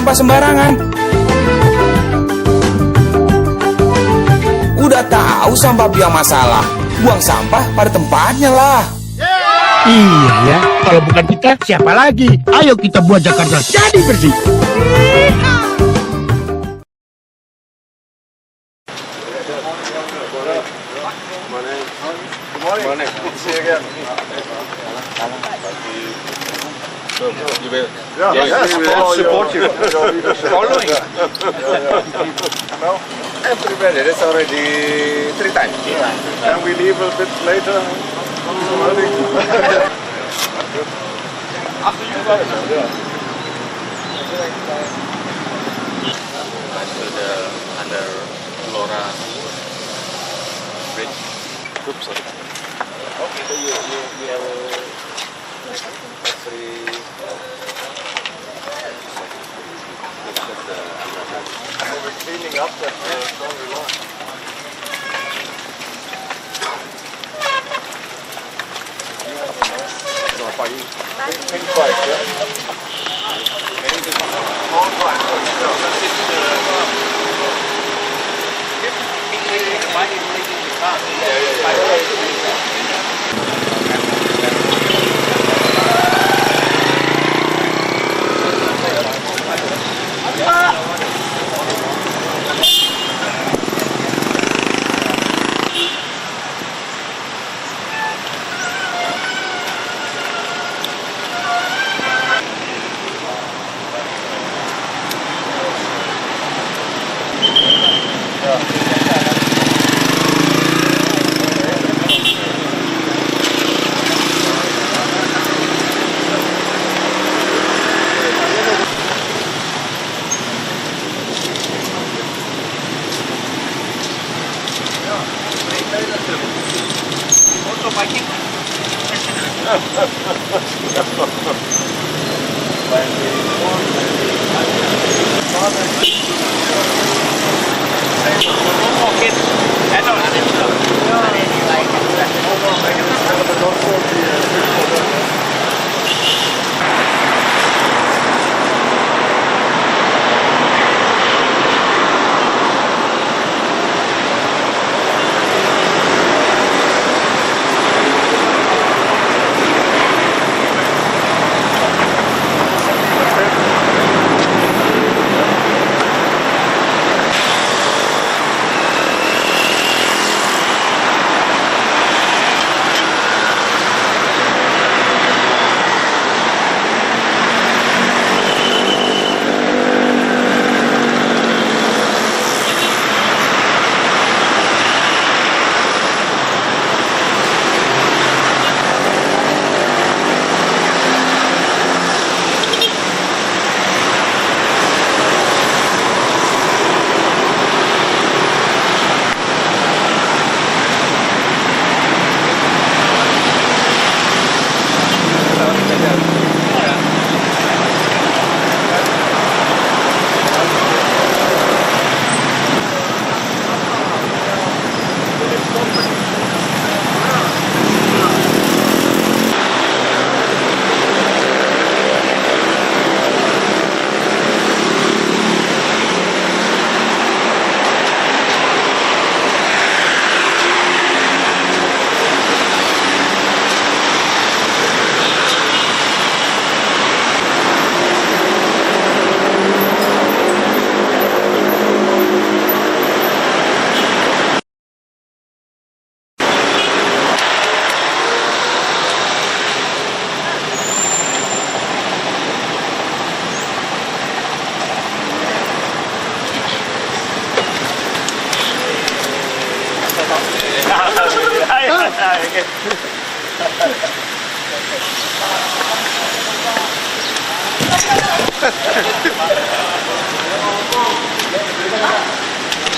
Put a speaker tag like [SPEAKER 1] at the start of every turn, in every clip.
[SPEAKER 1] sampah sembarangan. Udah tahu sampah biang masalah, buang sampah pada tempatnya lah.
[SPEAKER 2] Iya ya, kalau bukan kita siapa lagi? Ayo kita buat Jakarta jadi bersih.
[SPEAKER 3] Support you. Following. Everybody, that's already 3 times. Can we leave a bit later? After you guys. Under Flora Bridge. Oops, sorry. Okay, so you have we're cleaning up that strong line. Pagi. Pink bike, ya. Ini di long bike.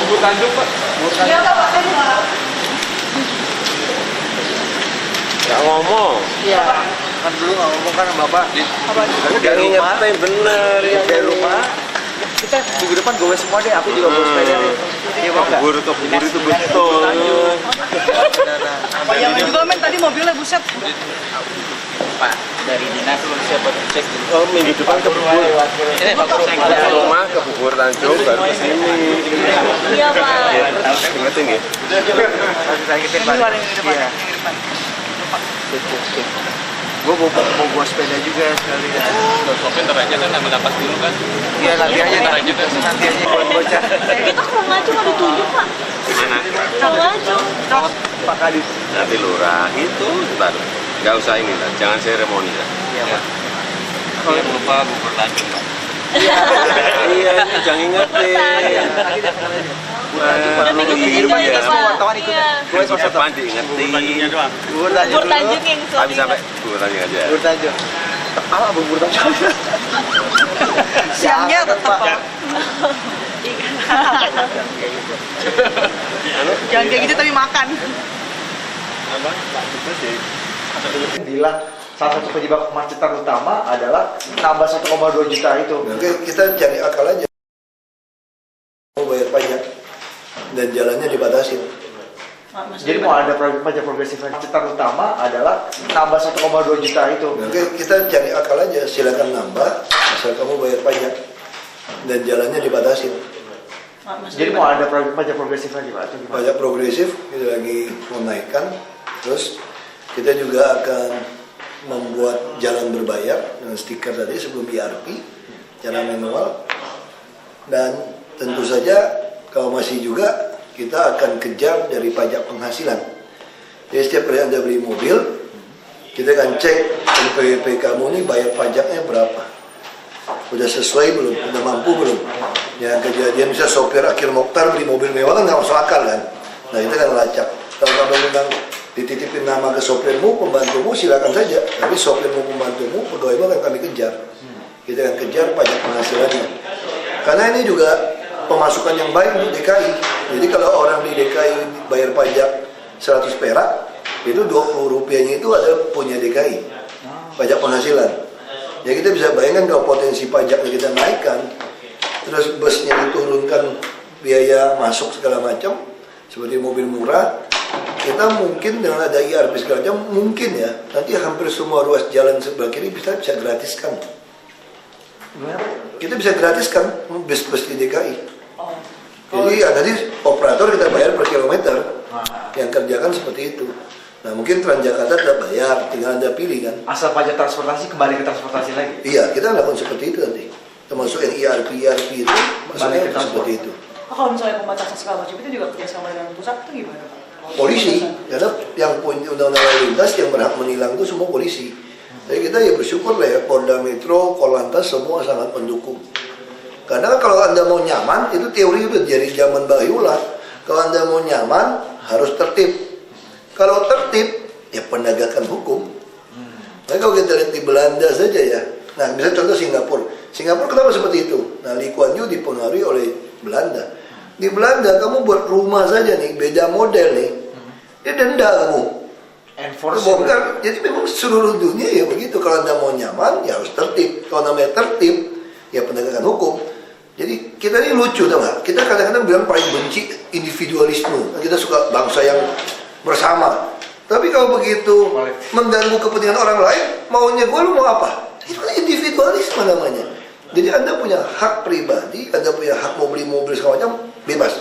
[SPEAKER 3] Bubur Tanjung, Pak.
[SPEAKER 4] Iya, Pak.
[SPEAKER 3] Nggak ngomong.
[SPEAKER 4] Iya.
[SPEAKER 3] Kan dulu nggak ngomong kan sama Bapak.
[SPEAKER 4] Dari rumah.
[SPEAKER 3] Bener ya.
[SPEAKER 4] Dari rumah. Kita minggu depan gue semua deh, aku juga bawa sepeda deh. Iya, Bang.
[SPEAKER 3] Bubur itu betul.
[SPEAKER 4] Pak Yaman juga men tadi mobilnya buset. Pak dari dinas siapa cek dulu.
[SPEAKER 3] Oh, minggu depan ke Bubur.
[SPEAKER 4] Ini Pak Guru
[SPEAKER 3] Ada rumah ke Bubur Tanjung baru ke sini.
[SPEAKER 5] Iya, Pak.
[SPEAKER 3] Ingetin ya.
[SPEAKER 4] Saya ngetin Pak. Iya. Gue mau bawa sepeda juga sekalian.
[SPEAKER 6] Komentar aja kan nama napas dulu kan.
[SPEAKER 4] Iya nanti aja nanti aja buat bocah.
[SPEAKER 5] Kita ke Maju nggak ditunjuk, Pak.
[SPEAKER 3] Mana?
[SPEAKER 5] Ke Maju.
[SPEAKER 4] Pak Kadis.
[SPEAKER 3] Nanti lurah itu ntar. Nggak usah ini lah, jangan seremoni lah.
[SPEAKER 4] Iya Pak.
[SPEAKER 6] Jangan lupa Bubur Tanjung Pak.
[SPEAKER 3] Iya, ini jangan ingetin.
[SPEAKER 5] Udah minggu ini
[SPEAKER 3] Iya,
[SPEAKER 5] ya,
[SPEAKER 3] semua
[SPEAKER 5] Pak.
[SPEAKER 4] wartawan ikut ya.
[SPEAKER 5] Iya.
[SPEAKER 3] Gue depan diingetin.
[SPEAKER 4] Bubur Tanjung.
[SPEAKER 5] Bubur Tanjung yang
[SPEAKER 3] Tapi sampai Bubur Tanjung aja.
[SPEAKER 4] Bubur Tanjung. Apa bubur Tanjung?
[SPEAKER 5] Siangnya tetap, Pak. Jangan kayak gitu tapi makan.
[SPEAKER 4] Bilang salah satu penyebab kemacetan utama adalah nambah 1,2 juta itu.
[SPEAKER 7] Oke, kita cari akal aja. Mau bayar pajak dan jalannya dibatasin.
[SPEAKER 4] Jadi mau ada pajak progresif. Kemacetan utama adalah nambah 1,2 juta itu.
[SPEAKER 7] Oke, kita cari akal aja. Silakan nambah, asal kamu bayar pajak dan jalannya dibatasin.
[SPEAKER 4] Jadi mau ada pajak progresif lagi Pak? Atau gimana?
[SPEAKER 7] Pajak progresif kita lagi menaikkan. Terus kita juga akan membuat jalan berbayar dengan stiker tadi sebelum IRP, cara manual. Dan tentu saja kalau masih juga kita akan kejar dari pajak penghasilan. Jadi setiap kali Anda beli mobil, kita akan cek NPWP kamu ini bayar pajaknya berapa. Udah sesuai belum? Udah mampu belum? Ya kejadian bisa sopir Akhil Mokhtar beli mobil mewah kan nggak masuk akal kan? Nah kita akan lacak. Kalau kamu memang dititipin nama ke sopirmu, pembantumu silakan saja. Tapi sopirmu, pembantumu, pegawaimu akan kami kejar. Kita akan kejar pajak penghasilannya. Karena ini juga pemasukan yang baik untuk DKI. Jadi kalau orang di DKI bayar pajak 100 perak, itu 20 rupiahnya itu adalah punya DKI. Pajak penghasilan. Ya kita bisa bayangkan kalau potensi pajaknya kita naikkan, terus busnya diturunkan biaya masuk segala macam, seperti mobil murah, kita mungkin dengan ada IRP segala macam, mungkin ya, nanti hampir semua ruas jalan sebelah kiri bisa gratiskan. Kita bisa gratiskan bus-bus di DKI. Jadi nanti operator kita bayar per kilometer, yang kerjakan seperti itu. Nah mungkin Transjakarta tidak bayar, tinggal Anda pilih kan.
[SPEAKER 4] Asal pajak transportasi kembali ke transportasi lagi.
[SPEAKER 7] Iya, kita lakukan seperti itu nanti. Termasuk yang IRP itu, maksudnya seperti itu.
[SPEAKER 5] Kalau misalnya pembatasan segala macam itu juga kerjasama dengan pusat itu gimana, Pak?
[SPEAKER 7] Polisi, karena yang punya undang-undang lalu lintas yang berhak menilang itu semua polisi. Jadi kita ya bersyukur lah ya, Polda Metro, Korlantas semua sangat mendukung. Karena kalau Anda mau nyaman, itu teori udah dari zaman Bahyula. Kalau Anda mau nyaman, harus tertib. Kalau tertib, ya penegakan hukum. Nah kalau kita lihat di Belanda saja ya, nah misalnya contoh Singapura. Singapura kenapa seperti itu? Nah Lee Kuan Yew dipengaruhi oleh Belanda. Di Belanda kamu buat rumah saja nih, beda model nih, dia denda kamu. Bongkar. Jadi memang seluruh dunia ya begitu. Kalau Anda mau nyaman, ya harus tertib. Kalau namanya tertib, ya penegakan hukum. Jadi kita ini lucu tau gak? Kita kadang-kadang bilang paling benci individualisme. Kita suka bangsa yang bersama. Tapi kalau begitu mengganggu kepentingan orang lain, maunya gue lu mau apa? Itu kan individualisme namanya. Jadi Anda punya hak pribadi, Anda punya hak mau beli mobil segala macam, bebas.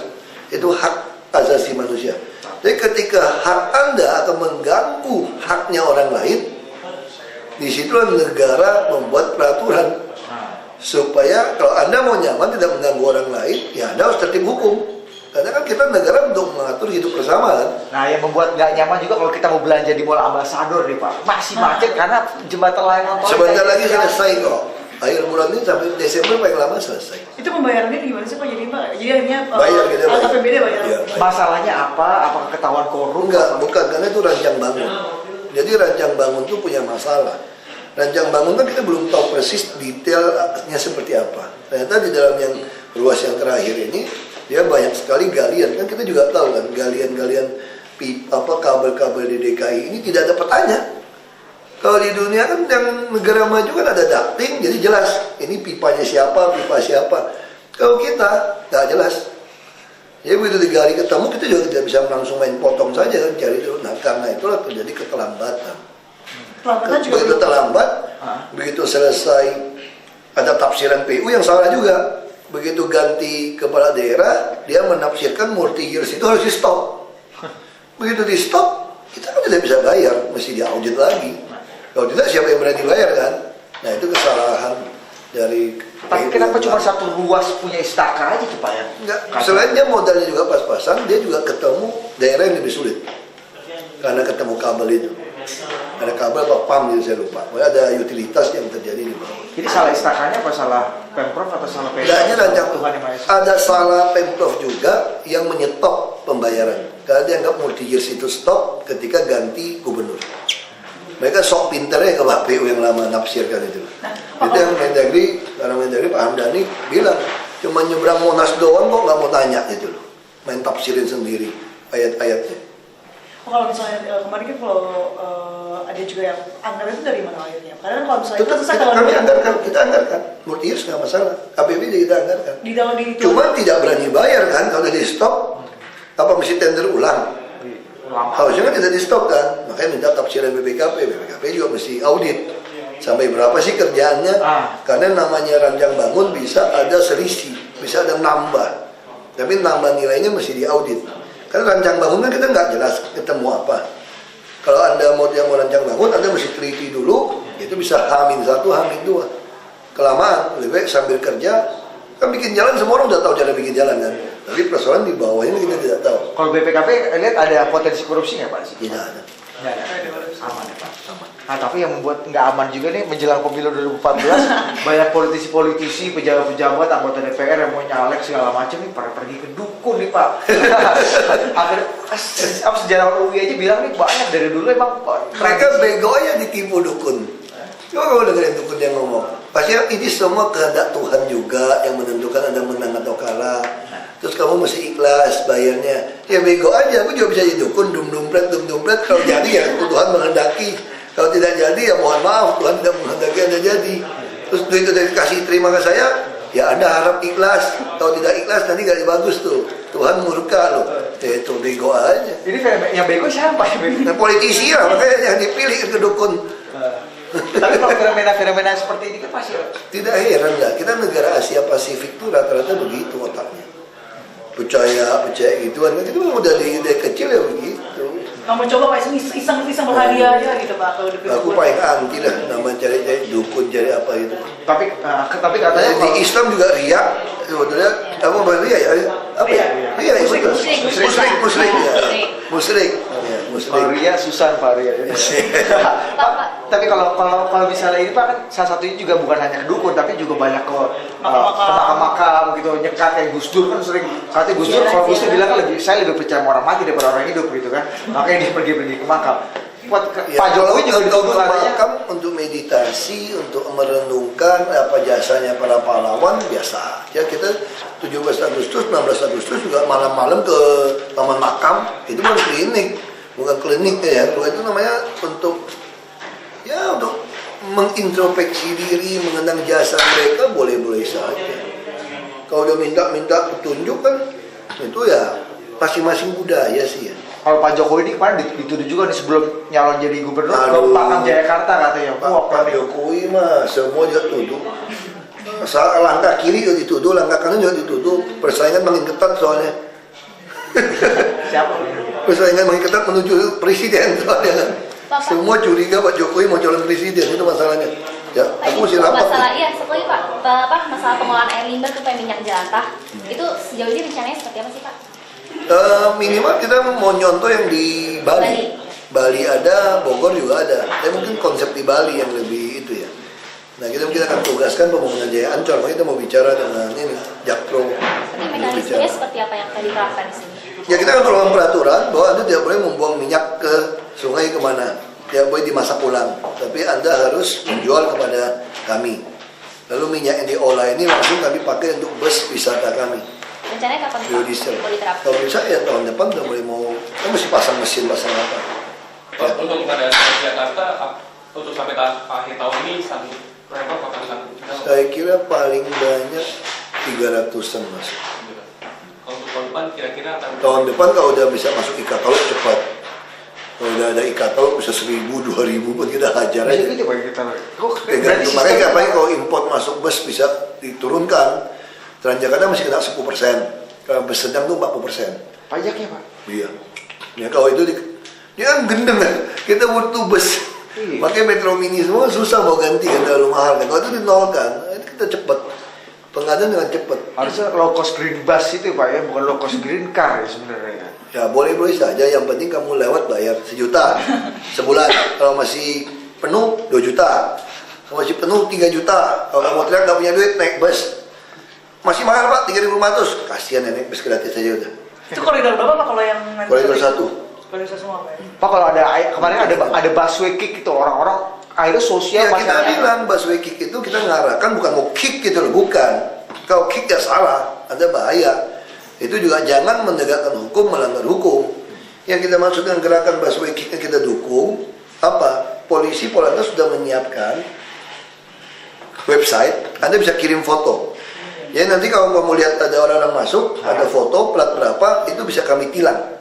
[SPEAKER 7] Itu hak asasi manusia. Jadi ketika hak Anda akan mengganggu haknya orang lain, disitulah negara membuat peraturan supaya kalau Anda mau nyaman tidak mengganggu orang lain, ya Anda harus tertib hukum. Karena kan kita negara untuk mengatur hidup bersama kan.
[SPEAKER 4] Nah yang membuat nggak nyaman juga kalau kita mau belanja di Mall Ambassador nih Pak, masih macet karena jembatan layanan tol.
[SPEAKER 7] Sebentar lagi selesai kok. Akhir bulan ini sampai Desember paling lama selesai.
[SPEAKER 5] Itu pembayarannya gimana sih Pak? Jadi Pak, jadi akhirnya
[SPEAKER 7] Bayar gitu bayar.
[SPEAKER 5] APBD bayar.
[SPEAKER 7] Iya,
[SPEAKER 4] Masalahnya apa? Apakah ketahuan korup?
[SPEAKER 7] Enggak, bukan, karena itu rancang bangun. Jadi rancang bangun itu punya masalah. Rancang bangun kan kita belum tahu persis detailnya seperti apa. Ternyata di dalam yang ruas yang terakhir ini dia banyak sekali galian. Kan kita juga tahu kan galian-galian kabel-kabel di DKI ini tidak ada petanya. Kalau di dunia kan yang negara maju kan ada ducting, jadi jelas ini pipanya siapa, pipa siapa. Kalau kita nggak jelas. Jadi begitu digali ketemu kita juga tidak bisa langsung main potong saja kan, cari dulu. Nah karena itulah terjadi keterlambatan.
[SPEAKER 5] Terlambat juga
[SPEAKER 7] Begitu
[SPEAKER 5] belum.
[SPEAKER 7] terlambat, begitu selesai ada tafsiran PU yang salah juga. Begitu ganti kepala daerah, dia menafsirkan multi years itu harus di stop. Begitu di stop, kita kan tidak bisa bayar, mesti diaudit lagi. Kalau tidak siapa yang berani bayar kan? Nah itu kesalahan dari.
[SPEAKER 4] Tapi kenapa cuma satu ruas punya istaka aja tuh Pak ya?
[SPEAKER 7] Enggak, selain dia modalnya juga pas-pasan, dia juga ketemu daerah yang lebih sulit. Karena ketemu kabel itu. Ada kabel apa PAM gitu saya lupa. Pokoknya ada utilitas yang terjadi di bawah.
[SPEAKER 4] Jadi salah istakanya apa salah Pemprov atau salah PU?
[SPEAKER 7] Tidaknya rancang
[SPEAKER 4] Tuhan yang Maha Esa.
[SPEAKER 7] ada salah Pemprov juga yang menyetop pembayaran. Karena dia anggap multi years itu stop ketika ganti gubernur. Mereka sok pinternya ke PU yang lama nafsirkan itu. Itu yang Mendagri, karena Mendagri Pak Hamdani bilang cuma nyebrang Monas doang kok nggak mau tanya gitu loh. Main tafsirin sendiri ayat-ayatnya.
[SPEAKER 5] Kalau misalnya kemarin kan kalau ada juga yang anggaran itu dari mana akhirnya? Karena kalau misalnya
[SPEAKER 7] Tetap kita anggarkan, multi years nggak masalah. APBD kita anggarkan.
[SPEAKER 5] di dalam di
[SPEAKER 7] Cuma tidak berani bayar kan kalau di stop, apa mesti tender ulang? Harusnya kan tidak di stop kan, makanya minta tafsiran BPKP juga mesti audit sampai berapa sih kerjaannya? Karena namanya rancang bangun bisa ada selisih, bisa ada nambah, tapi nambah nilainya mesti diaudit. Karena rancang bangun kan kita nggak jelas ketemu apa. Kalau Anda mau yang mau rancang bangun, Anda mesti teliti dulu, itu bisa H-1, H-2. Kelamaan, lebih baik sambil kerja, kan bikin jalan semua orang udah tahu cara bikin jalan kan. Tapi persoalan di bawahnya kita tidak tahu.
[SPEAKER 4] Kalau BPKP lihat ada potensi korupsi nggak Pak?
[SPEAKER 7] Tidak ada.
[SPEAKER 4] Nggak ada. Aman ya Pak. Aman. Nah tapi yang membuat nggak aman juga nih menjelang pemilu 2014 banyak politisi-politisi, pejabat-pejabat, anggota DPR yang mau nyalek segala macam nih pada pergi ke dukun nih Pak. Akhirnya sejarah UI aja bilang nih banyak dari dulu emang
[SPEAKER 7] Mereka bego aja ditipu dukun. Coba kalau dengerin dukun yang ngomong. Pasti ini semua kehendak Tuhan juga yang menentukan Anda menang atau kalah. Terus kamu mesti ikhlas bayarnya. Ya bego aja, aku juga bisa jadi dukun, dum-dumpret. Kalau jadi ya Tuhan menghendaki. Kalau tidak jadi ya mohon maaf, Tuhan tidak menghendaki Anda jadi. Terus duit itu dikasih terima ke saya, ya Anda harap ikhlas. Kalau tidak ikhlas nanti gak bagus tuh. Tuhan murka loh. Ya itu bego aja.
[SPEAKER 4] Ini yang bego siapa?
[SPEAKER 7] Nah, politisi ya, makanya yang dipilih ke dukun.
[SPEAKER 4] Tapi kalau fenomena seperti ini kan pasti
[SPEAKER 7] Tidak heran lah, kita negara Asia Pasifik tuh rata-rata begitu otaknya. Percaya gituan, itu udah dari kecil ya begitu.
[SPEAKER 5] kamu coba Pak iseng berhadiah aja gitu Pak kalau deket
[SPEAKER 7] Aku paling anti lah, nama cari dukun, cari apa itu.
[SPEAKER 4] tapi katanya
[SPEAKER 7] Di Islam juga riak, sebetulnya apa riak ya? Apa ya? Riak itu musyrik.
[SPEAKER 4] Pak Ria susah Pak Ria. Tapi kalau misalnya ini Pak kan salah satunya juga bukan hanya ke dukun tapi juga banyak ke makam gitu nyekat kayak Gus Dur kan sering katanya Gus Dur kalau Gus Dur bilang kan saya lebih percaya sama orang mati daripada orang hidup gitu kan makanya dia pergi ke makam. Pak Jokowi juga dituduh
[SPEAKER 7] makam untuk meditasi, untuk merenungkan apa jasanya para pahlawan biasa. Ya kita 17 Agustus, 16 Agustus juga malam-malam ke taman makam itu bukan klinik ya. Kalau itu namanya untuk mengintrospeksi diri, mengenang jasa mereka boleh-boleh saja. Kalau udah minta petunjuk kan itu ya masing-masing budaya sih ya.
[SPEAKER 4] Kalau Pak Jokowi ini kemarin dituduh juga nih sebelum nyalon jadi gubernur ke Pakam Jayakarta katanya.
[SPEAKER 7] Pak Jokowi mah semua juga tuduh. Langkah kiri juga dituduh, langkah kanan juga dituduh. Persaingan makin ketat soalnya.
[SPEAKER 4] Siapa?
[SPEAKER 7] Persaingan makin ketat menuju presiden soalnya. Semua curiga Pak Jokowi mau calon presiden, itu masalahnya. Ya, aku mesti rapat.
[SPEAKER 8] Masalah satu lagi Pak, masalah pengolahan air limbah supaya minyak jelantah. Itu sejauh ini rencananya seperti apa sih Pak?
[SPEAKER 7] Minimal kita mau nyontoh yang di Bali. Bali ada, Bogor juga ada. Tapi mungkin konsep di Bali yang lebih itu ya. Nah kita akan tugaskan pembangunan Jaya Ancol. Kita mau bicara dengan ini Jakpro.
[SPEAKER 8] Tapi mekanismenya seperti apa yang tadi diterapkan di sini?
[SPEAKER 7] Ya kita akan keluarkan peraturan bahwa Anda tidak boleh membuang minyak ke sungai kemana. Tidak boleh dimasak ulang. Tapi Anda harus menjual kepada kami. Lalu minyak yang diolah ini langsung kami pakai untuk bus wisata kami.
[SPEAKER 8] Rencananya kapan Pak? Mau diterapkan?
[SPEAKER 7] Kalau bisa ya tahun depan udah mulai mau. Kita mesti pasang mesin, pasang apa. Ya.
[SPEAKER 6] Untuk pada Jakarta, untuk sampai akhir tahun ini sanggup berapa akan sanggup?
[SPEAKER 7] Saya kira paling banyak 300-an mas.
[SPEAKER 6] Kalau untuk tahun depan kira-kira akan
[SPEAKER 7] Tahun depan kalau udah bisa masuk e-katalog cepat. Kalau udah ada e-katalog bisa 1.000, 2.000 pun kita hajar aja.
[SPEAKER 4] Gitu Pak kita. Kok
[SPEAKER 7] Tergantung, makanya apalagi kalau import masuk bus bisa diturunkan. Transjakarta masih kena 10%. Kalau bus sedang tuh 40%.
[SPEAKER 4] pajaknya Pak.
[SPEAKER 7] Iya. Ya kalau itu dia kan gendeng kan. Kita butuh bus.
[SPEAKER 4] Iya.
[SPEAKER 7] Makanya Metro Mini semua susah mau ganti kan terlalu mahal kan. Kalau itu dinolkan, itu kita cepet. Pengadaan dengan cepet.
[SPEAKER 4] Harusnya low cost green bus itu Pak ya, bukan low cost green car ya sebenarnya.
[SPEAKER 7] Ya boleh-boleh saja, yang penting kamu lewat bayar 1 juta sebulan. Kalau masih penuh 2 juta. Kalau masih penuh 3 juta. Kalau kamu teriak nggak punya duit naik bus. Masih mahal Pak, 3.500. Kasihan ya naik bus gratis aja udah.
[SPEAKER 5] Itu koridor berapa Pak kalau yang
[SPEAKER 7] Koridor 1.
[SPEAKER 5] Koridor semua Pak ya?
[SPEAKER 4] Pak kalau kemarin ada busway kick itu orang-orang akhirnya sosial
[SPEAKER 7] Ya kita bilang busway kick itu kita ngarahkan bukan mau kick gitu loh, bukan. Kalau kick ya salah, ada bahaya. Itu juga jangan menegakkan hukum, melanggar hukum. Yang kita maksud dengan gerakan busway kick yang kita dukung, apa? Polisi Polantas sudah menyiapkan website, Anda bisa kirim foto. Jadi nanti kalau kamu lihat ada orang masuk, ada foto, plat berapa, itu bisa kami tilang.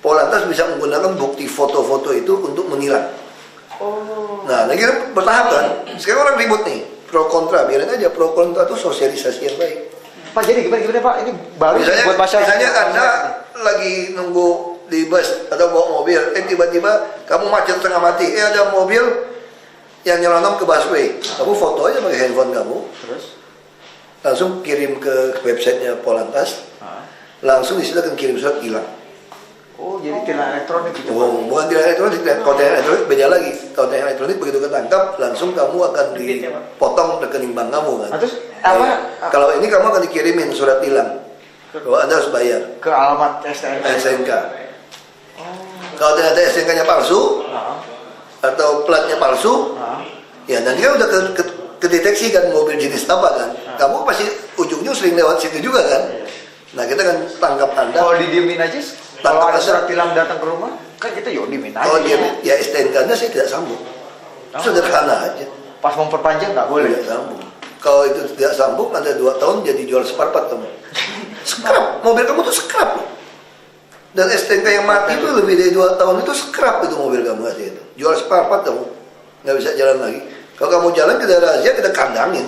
[SPEAKER 7] Polantas bisa menggunakan bukti foto-foto itu untuk menilang.
[SPEAKER 5] Oh.
[SPEAKER 7] Nah, lagi bertahap kan. Sekarang orang ribut nih, pro kontra, biarin aja. Pro kontra itu sosialisasi yang baik.
[SPEAKER 4] Pak jadi gimana Pak? Ini baru buat masyarakat.
[SPEAKER 7] Misalnya Anda lagi nunggu di bus atau bawa mobil, tiba-tiba kamu macet setengah mati, ada mobil yang nyelonong ke busway. Kamu foto aja pakai handphone kamu,
[SPEAKER 4] Terus?
[SPEAKER 7] langsung kirim ke websitenya Polantas, langsung di situ akan kirim surat hilang.
[SPEAKER 4] Oh jadi tilang elektronik gitu Pak?
[SPEAKER 7] Oh, bukan tilang elektronik, kalau tilang elektronik beda lagi. Kalau tilang elektronik begitu ketangkap, langsung kamu akan dipotong rekening bank kamu kan.
[SPEAKER 4] Nah, terus apa?
[SPEAKER 7] Kalau ini kamu akan dikirimin surat tilang, bahwa Anda harus bayar
[SPEAKER 4] Ke alamat STNK.
[SPEAKER 7] SNK. Kalau ternyata SNK-nya palsu atau platnya palsu, ya nanti kan udah kedeteksi kan mobil jenis apa kan. Kamu pasti ujungnya sering lewat situ juga kan. Nah kita kan tangkap Anda.
[SPEAKER 4] Kalau didiemin aja, kalau ada surat tilang datang ke rumah, kan kita diemin aja.
[SPEAKER 7] Kalau dia ya STNK-nya saya tidak sambung. Sederhana aja.
[SPEAKER 4] Pas mau perpanjang nggak boleh.
[SPEAKER 7] Tidak sambung. Kalau itu tidak sambung, Anda 2 tahun jadi jual separpat kamu. Scrap, mobil kamu tuh scrap loh. Dan STNK yang mati itu lebih dari 2 tahun itu scrap itu mobil kamu mati itu. Jual separpat kamu, nggak bisa jalan lagi. Kalau kamu jalan kita razia, kita kandangin,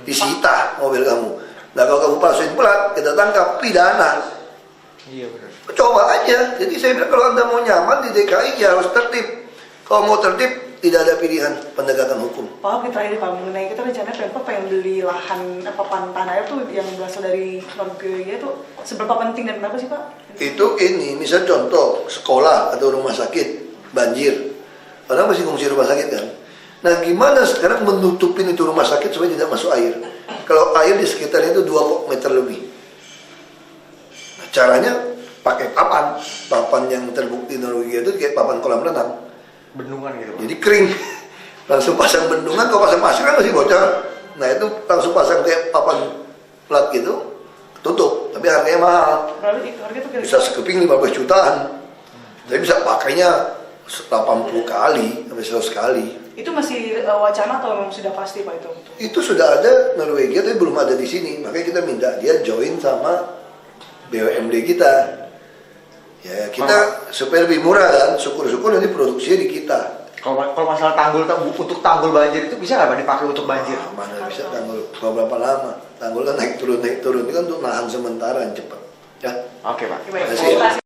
[SPEAKER 7] disita mobil kamu. Nah kalau kamu palsuin plat, kita tangkap, pidana.
[SPEAKER 4] Iya benar.
[SPEAKER 7] Coba aja. Jadi saya bilang kalau Anda mau nyaman di DKI ya harus tertib. Kalau mau tertib, tidak ada pilihan penegakan hukum.
[SPEAKER 5] Pak, kita terakhir Pak, mengenai kita rencana Pemkot pengen beli lahan tanah itu yang berasal dari non-biaya itu seberapa penting dan kenapa sih Pak?
[SPEAKER 7] Itu ini, misal contoh sekolah atau rumah sakit banjir, orang masih ngungsi rumah sakit kan. Nah gimana sekarang menutupin itu rumah sakit supaya tidak masuk air? Kalau air di sekitarnya itu 2 meter lebih. Nah, caranya pakai papan yang terbukti Norwegia itu kayak papan kolam renang.
[SPEAKER 4] Bendungan gitu Pak.
[SPEAKER 7] Jadi kering, langsung pasang bendungan. Kalau pasang pasir kan masih bocor. Nah itu langsung pasang kayak papan plat gitu, tutup. Tapi harganya mahal,
[SPEAKER 5] Berarti harga itu kira-kira
[SPEAKER 7] bisa sekeping 15 jutaan. Tapi bisa pakainya 80 kali sampai 100 kali.
[SPEAKER 5] itu masih wacana atau memang sudah pasti Pak itu?
[SPEAKER 7] Itu sudah ada Norwegia tapi belum ada di sini. Makanya kita minta dia join sama BUMD kita. Ya kita supaya lebih murah kan. Syukur-syukur nanti produksinya di kita.
[SPEAKER 4] Kalau masalah tanggul untuk tanggul banjir itu bisa nggak Pak dipakai untuk banjir?
[SPEAKER 7] Mana bisa tanggul berapa lama? Tanggul kan naik turun. Ini kan untuk nahan sementara yang cepat. Ya.
[SPEAKER 4] Oke Pak.
[SPEAKER 5] Baik,
[SPEAKER 7] Terima kasih.